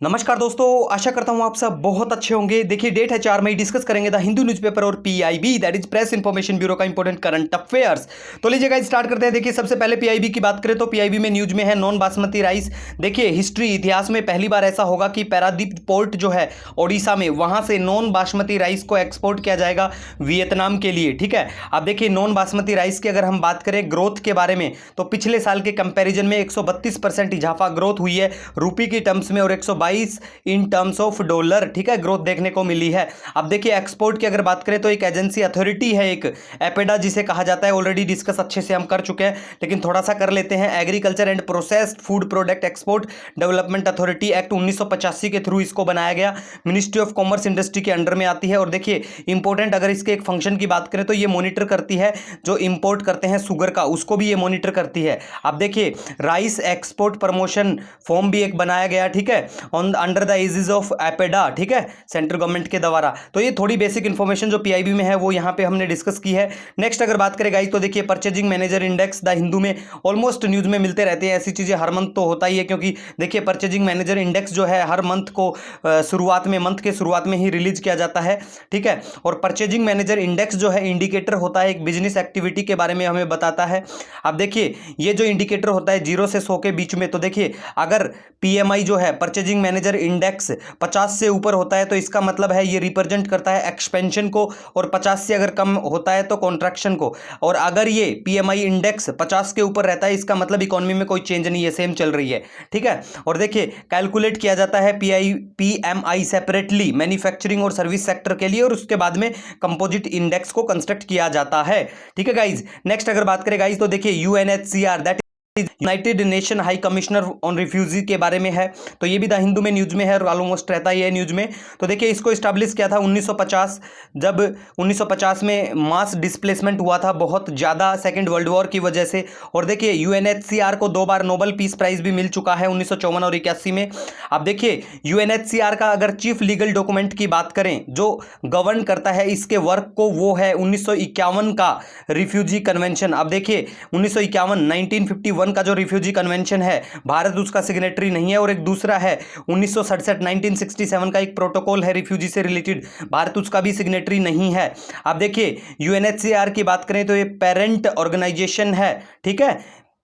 नमस्कार दोस्तों, आशा करता हूं आप सब बहुत अच्छे होंगे। देखिए डेट है 4 मई, डिस्कस करेंगे द हिंदू न्यूज़पेपर और PIB that is press information bureau का इंपॉर्टेंट करंट अफेयर्स। तो लीजिए गाइस स्टार्ट करते हैं। देखिए सबसे पहले पीआईबी की बात करें तो पीआईबी में न्यूज में है नॉन बासमती राइस। देखिए हिस्ट्री इतिहास में पहली बार ऐसा होगा कि पैरादीप पोर्ट जो है ओडिशा में, वहां से नॉन बासमती राइस को एक्सपोर्ट किया जाएगा वियतनाम के लिए। ठीक है, अब देखिए नॉन बासमती राइस की अगर हम बात करें ग्रोथ के बारे में तो पिछले साल के कंपैरिजन में 132% इजाफा ग्रोथ हुई है रूपी की टर्म्स में और 122 इन टर्म्स ऑफ डॉलर। ठीक है, ग्रोथ देखने को मिली है। अब देखिए एक्सपोर्ट की अगर बात करें तो एक एजेंसी अथॉरिटी है, एक एपेडा जिसे कहा जाता है, ऑलरेडी डिस्कस अच्छे से हम कर चुके हैं लेकिन थोड़ा सा कर लेते हैं। Agriculture and processed food product export development authority act 1985 के थ्रू इसको बनाया गया, मिनिस्ट्री ऑफ कॉमर्स इंडस्ट्री के अंडर में आती है। और देखिए इंपॉर्टेंट अगर इसके एक फंक्शन की बात करें तो ये मॉनिटर करती है जो इंपोर्ट करते हैं शुगर का, उसको भी ये मॉनिटर करती है। अब देखिए राइस एक्सपोर्ट प्रमोशन फॉर्म भी एक बनाया गया, ठीक है, on under the aegis of APEDA, ठीक है, सेंट्रल गवर्नमेंट के द्वारा। तो ये थोड़ी बेसिक इंफॉर्मेशन जो पीआईबी में है वो यहाँ पे हमने डिस्कस की है। नेक्स्ट अगर बात करें गाइस तो देखिए purchasing manager index the Hindu में ऑलमोस्ट न्यूज में मिलते रहते हैं, ऐसी चीजें हर मंथ तो होता ही है क्योंकि देखिए परचेजिंग मैनेजर इंडेक्स जो है हर मंथ को शुरुआत में, मंथ के शुरुआत में ही रिलीज किया जाता है। ठीक है, और परचेजिंग मैनेजर इंडेक्स जो है इंडिकेटर होता है एक बिजनेस एक्टिविटी के बारे में हमें बताता है। अब देखिए ये जो इंडिकेटर होता है 0 से 100 के बीच में, तो देखिए अगर पीएमआई जो है परचेजिंग मैनेजर इंडेक्स 50 से ऊपर होता है तो इसका मतलब है ये रिप्रेजेंट करता है एक्सपेंशन को, और 50 से अगर कम होता है तो कॉन्ट्रैक्शन को। और अगर ये पीएमआई इंडेक्स 50 के ऊपर रहता है इसका मतलब इकोनॉमी में कोई चेंज नहीं है, सेम चल रही है। ठीक है, और देखिए कैलकुलेट किया जाता है पीएमआई सेपरेटली मैन्युफैक्चरिंग और सर्विस सेक्टर के लिए, और उसके बाद में कंपोजिट इंडेक्स को कंस्ट्रक्ट किया जाता है। ठीक है गाइज, नेक्स्ट अगर बात करें गाइज तो देखिए UNHCR that United nation high commissioner on refugee के बारे में है। तो ये भी द हिंदू में न्यूज में है और ऑलमोस्ट रहता ही है न्यूज में। तो देखिए इसको स्टैब्लिश किया था 1950, जब 1950 में मास डिस्प्लेसमेंट हुआ था बहुत ज़्यादा सेकेंड वर्ल्ड वॉर की वजह से। और देखिए यूएनएचसीआर को 2 बार नोबेल पीस प्राइज भी मिल चुका है 1954 और 81 में। अब देखिए यूएनएचसीआर का अगर चीफ लीगल डॉक्यूमेंट की बात करें जो गवर्न करता है इसके वर्क को, वो है 1951 का रिफ्यूजी कन्वेंशन। अब देखिए 1951 का जो रिफ्यूजी कन्वेंशन है भारत उसका सिग्नेटरी नहीं है, और एक दूसरा है 1967 का एक प्रोटोकॉल है रिफ्यूजी से रिलेटेड, भारत उसका भी सिग्नेटरी नहीं है। अब देखिए यूएनएचसीआर की बात करें तो ये पेरेंट ऑर्गेनाइजेशन है। ठीक है,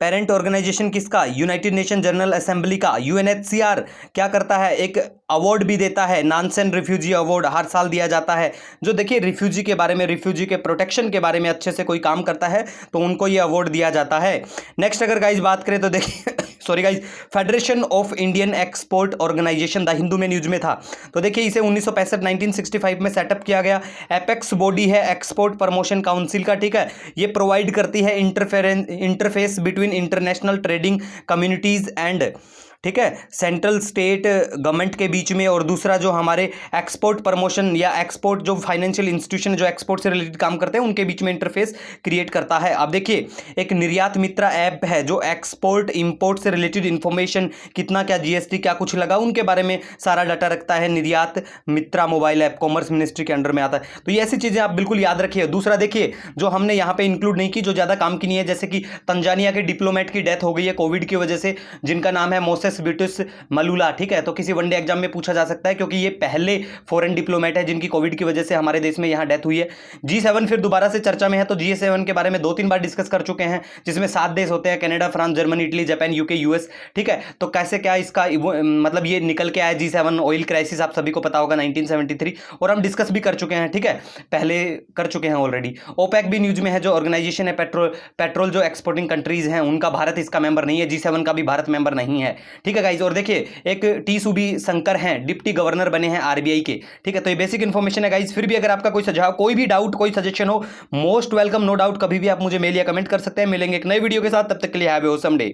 पेरेंट ऑर्गेनाइजेशन किसका? यूनाइटेड नेशन जनरल असेंबली का। यूएनएचसीआर क्या करता है, एक अवार्ड भी देता है, नानसेन रिफ्यूजी अवार्ड हर साल दिया जाता है। जो देखिए रिफ्यूजी के बारे में, रिफ्यूजी के प्रोटेक्शन के बारे में अच्छे से कोई काम करता है तो उनको ये अवार्ड दिया जाता है। नेक्स्ट अगर गाइज बात करें तो देखिए sorry guys, federation of Indian export organisation the Hindu में न्यूज में था। तो देखिए इसे 1965 में सेटअप किया गया। एपेक्स बॉडी है एक्सपोर्ट प्रमोशन काउंसिल का। ठीक है, ये प्रोवाइड करती है interface between international trading communities and, ठीक है, सेंट्रल स्टेट गवर्नमेंट के बीच में, और दूसरा जो हमारे एक्सपोर्ट प्रमोशन या एक्सपोर्ट जो फाइनेंशियल इंस्टीट्यूशन जो एक्सपोर्ट से रिलेटेड काम करते हैं उनके बीच में इंटरफेस क्रिएट करता है। अब देखिए एक निर्यात मित्रा ऐप है जो एक्सपोर्ट इंपोर्ट से रिलेटेड इंफॉर्मेशन, कितना क्या जीएसटी क्या कुछ लगा उनके बारे में सारा डाटा रखता है। निर्यात मित्रा मोबाइल ऐप कॉमर्स मिनिस्ट्री के अंडर में आता है। तो ये ऐसी चीज़ें आप बिल्कुल याद रखिए। दूसरा देखिए जो हमने यहाँ पे इंक्लूड नहीं की, जो ज़्यादा काम की नहीं है, जैसे कि तंजानिया के डिप्लोमेट की डेथ हो गई है कोविड की वजह से, जिनका नाम है मोसेस बिटुस मलूला। ठीक है, तो किसी वनडे एग्जाम में पूछा जा सकता है क्योंकि ये पहले फॉरेन डिप्लोमेट है जिनकी कोविड की वजह से हमारे देश में यहाँ डेथ हुई है। G7 फिर दोबारा से चर्चा में है, तो G7 के बारे में 2-3 बार डिस्कस कर चुके हैं, जिसमें 7 देश होते हैं, Canada, France, Germany, Italy, Japan, UK, US. ठीक है, तो कैसे क्या इसका मतलब ये निकल के आया G7 ऑयल क्राइसिस, आप सभी को पता होगा 1973, और हम डिस्कस भी कर चुके हैं। ठीक है, पहले कर चुके हैं ऑलरेडी। ओपेक भी न्यूज में है, जो ऑर्गेनाइजेशन है पेट्रोल जो एक्सपोर्टिंग कंट्रीज हैं उनका, भारत इसका मेंबर नहीं है, G7 का भी भारत मेंबर नहीं है। ठीक है गाइज, और देखिए एक टी सुबी शंकर हैं, डिप्टी गवर्नर बने हैं आरबीआई के। ठीक है, तो ये बेसिक इंफॉर्मेशन है गाइज। फिर भी अगर आपका कोई सुझाव, कोई भी डाउट, कोई सजेशन हो, मोस्ट वेलकम, नो डाउट, कभी भी आप मुझे मेल या कमेंट कर सकते हैं। मिलेंगे एक नई वीडियो के साथ, तब तक के लिए हैव ए ऑसम डे।